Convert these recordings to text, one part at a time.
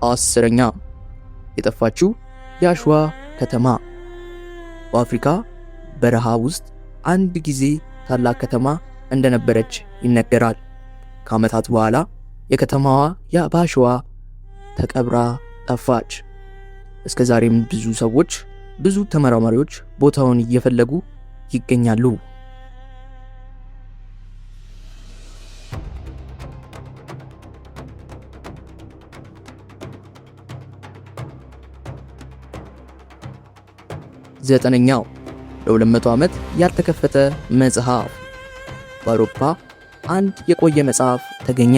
10ኛ የጠፋችው የአሸዋ ከተማ። በአፍሪካ በረሃ ውስጥ አንድ ጊዜ ታላቅ ከተማ እንደነበረች ይነገራል። ከዓመታት በኋላ የከተማዋ በአሸዋ ተቀብራ ጠፋች። እስከ ዛሬም ብዙ ተመራማሪዎች ቦታውን እየፈለጉ ይገኛሉ። ዘጠነኛው ለ200 ዓመት ያልተከፈተ መጽሐፍ። በአውሮፓ አንድ የቆየ መጽሐፍ ተገኘ።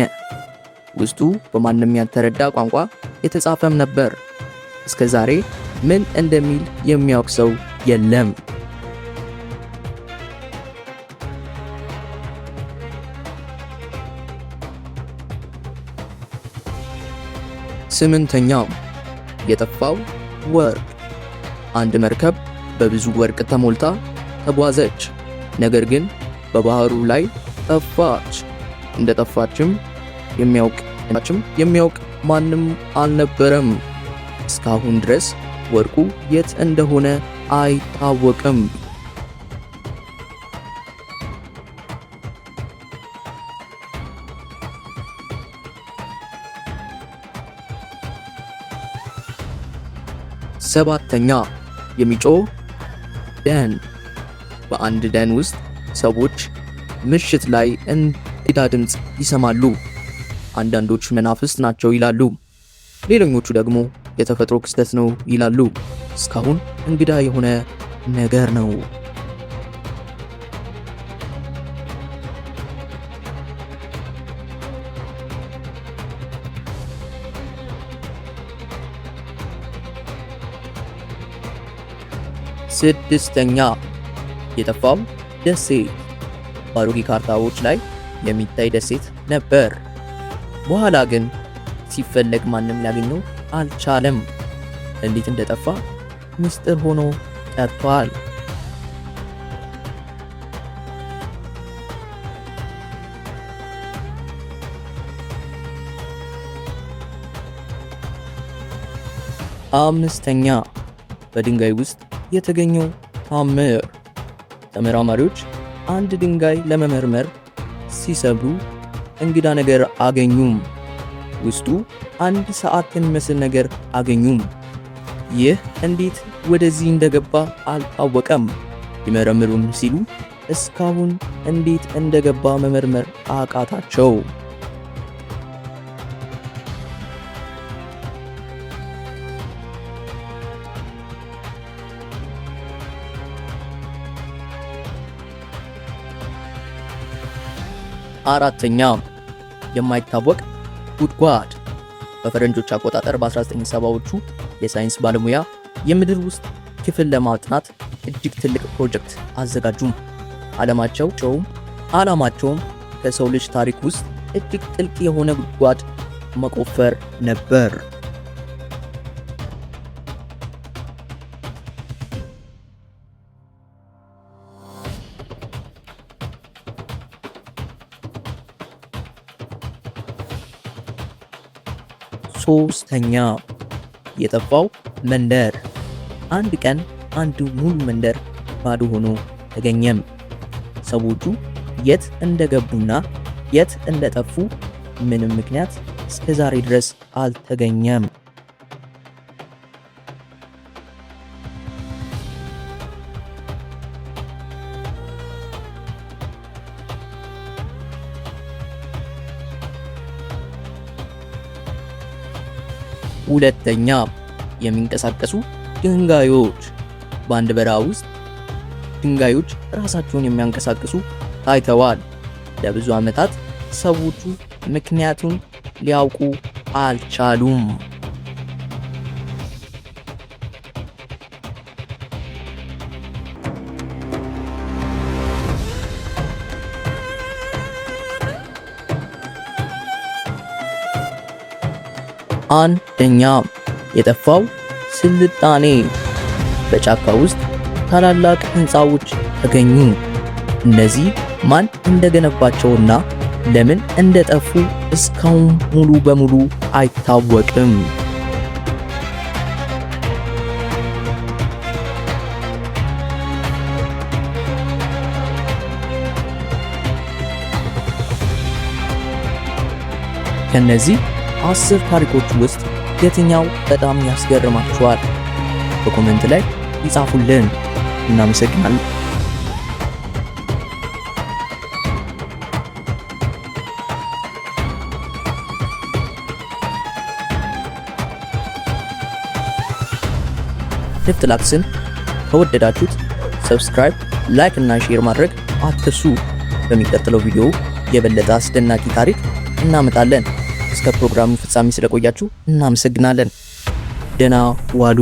ውስጡ በማንም ያልተረዳ ቋንቋ የተጻፈም ነበር። እስከ ዛሬ ምን እንደሚል የሚያውቅ ሰው የለም። ስምንተኛው የጠፋው ወርቅ። አንድ መርከብ በብዙ ወርቅ ተሞልታ ተጓዘች። ነገር ግን በባህሩ ላይ ጠፋች። እንደጠፋችም የሚያውቅ ማንም አልነበረም። እስካሁን ድረስ ወርቁ የት እንደሆነ አይታወቅም። ሰባተኛ የሚጮህ ደን። በአንድ ደን ውስጥ ሰዎች ምሽት ላይ እንግዳ ድምፅ ይሰማሉ። አንዳንዶች መናፍስት ናቸው ይላሉ፣ ሌሎኞቹ ደግሞ የተፈጥሮ ክስተት ነው ይላሉ። እስካሁን እንግዳ የሆነ ነገር ነው። ስድስተኛ የጠፋው ደሴት። በአሮጌ ካርታዎች ላይ የሚታይ ደሴት ነበር። በኋላ ግን ሲፈለግ ማንም ሊያገኘው አልቻለም። እንዴት እንደጠፋ ምስጢር ሆኖ ቀርቷል። አምስተኛ በድንጋይ ውስጥ የተገኘው ታምር። ተመራማሪዎች አንድ ድንጋይ ለመመርመር ሲሰብሩ እንግዳ ነገር አገኙም። ውስጡ አንድ ሰዓት የሚመስል ነገር አገኙም። ይህ እንዴት ወደዚህ እንደገባ አልታወቀም። ሊመረምሩም ሲሉ እስካሁን እንዴት እንደገባ መመርመር አቃታቸው። አራተኛ የማይታወቅ ጉድጓድ። በፈረንጆች አቆጣጠር በ1970ዎቹ የሳይንስ ባለሙያ የምድር ውስጥ ክፍል ለማጥናት እጅግ ትልቅ ፕሮጀክት አዘጋጁም። ዓላማቸውም ከሰው ልጅ ታሪክ ውስጥ እጅግ ጥልቅ የሆነ ጉድጓድ መቆፈር ነበር። ሶስተኛ የጠፋው መንደር። አንድ ቀን አንድ ሙሉ መንደር ባዶ ሆኖ ተገኘም። ሰዎቹ የት እንደገቡና የት እንደጠፉ ምንም ምክንያት እስከ ዛሬ ድረስ አልተገኘም። ሁለተኛ የሚንቀሳቀሱ ድንጋዮች። በአንድ በረሃ ውስጥ ድንጋዮች ራሳቸውን የሚያንቀሳቅሱ ታይተዋል። ለብዙ ዓመታት ሰዎቹ ምክንያቱን ሊያውቁ አልቻሉም። አንደኛ የጠፋው ስልጣኔ። በጫካ ውስጥ ታላላቅ ህንፃዎች ተገኙ። እነዚህ ማን እንደገነባቸውና ለምን እንደጠፉ እስካሁን ሙሉ በሙሉ አይታወቅም። ከነዚህ 10 ታሪኮች ውስጥ የትኛው በጣም ያስገርማችኋል? በኮሜንት ላይ ይጻፉልን። እናመሰግናለን። ሪፍትላክስን ከወደዳችሁት ሰብስክራይብ፣ ላይክ እና ሼር ማድረግ አትርሱ። በሚቀጥለው ቪዲዮ የበለጠ አስደናቂ ታሪክ እናመጣለን። እስከ ፕሮግራሙ ፍጻሜ ስለቆያችሁ እናመሰግናለን። ደህና ዋሉ።